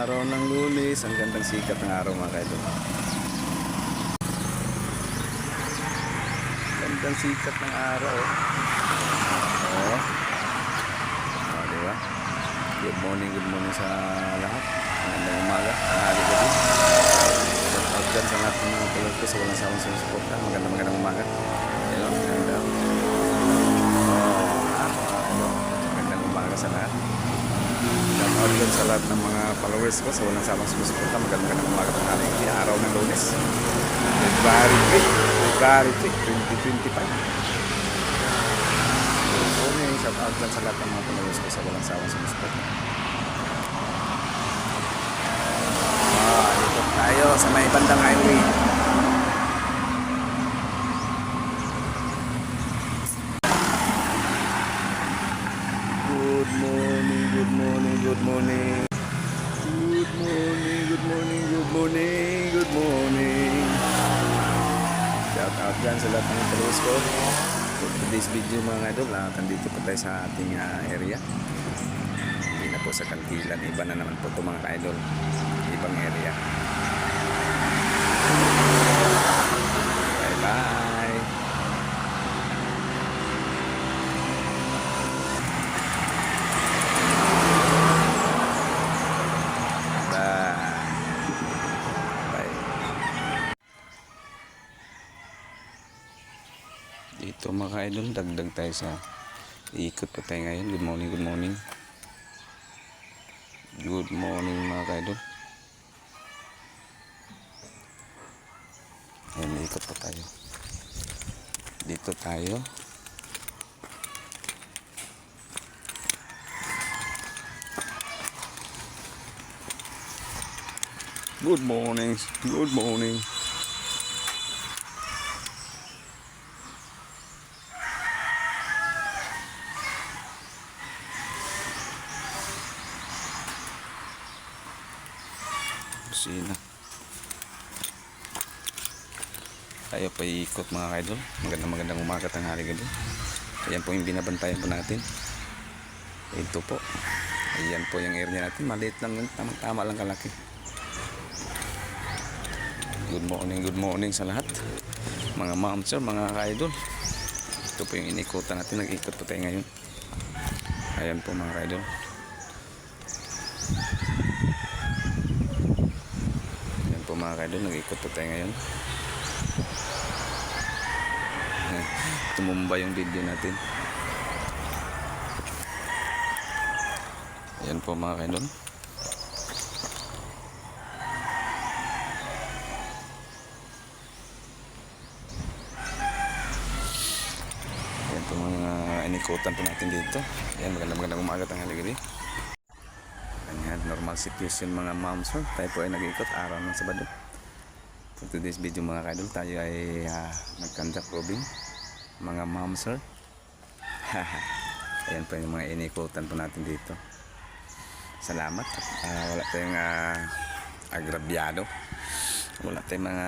araw ng Lunes. Ang gandang sikat ng araw mga kaidol. Gandang sikat ng araw. Oh. Oh, diba? Good morning sa lahat. Magandang umaga, tanghali gabi. Shout out dyan sa lahat ng mga tulad ko sa walang sawang sumusuporta. Magandang umaga. Hello, magandang umaga sa lahat. Shout out dyan sa lahat ng mga followers ko sa walang sawang sumusuporta. Magandang umaga, tanghali gabi. Araw ng Lunes, February 3, 2025. Shout out dyan sa lahat ng mga followers ko sa walang sawang sumusuporta. Dito tayo sa may bandang highway. Good morning. Shout out dyan sa lahat ng followers ko. For today's video mga idol, nandito po tayo sa ating area. Hindi na po sa Kantilan, iba na naman po ito mga idol, ibang area. Bye bye. Dito mga idol, dagdag tayo sa ikot pa tayo ngayon. Good morning mga idol. Ayan, ikot pa tayo. Dito tayo. Good morning. Sina. Tayo pa iikot mga idol. Magandang umaga, tanghali gabi. Ayan po yung binabantayan po natin. Ito po. Ayan po yung area natin. Maliit lang, tama lang kalaki. Good morning sa lahat. Mga ma'am sir, mga idol. Ito po yung inikutan natin. Nag-ikot po tayo ngayon. Ayan po mga idol. Mga idol, nag-ikot po tayo ngayon. Tumumba yung video natin. Ayan po mga idol. Ayan po mga inikutan po natin dito. Ayan, magandang umaga, tanghali gabi. Ayan, normal situation mga ma'am sir. Tayo po ay nag-ikot araw ng Sabado. For today's video mga idol, tayo ay nag-conduct roving mga ma'am sir. Ayan po yung mga inikutan po natin dito. Salamat. Wala tayong agrabyado. Wala tayong mga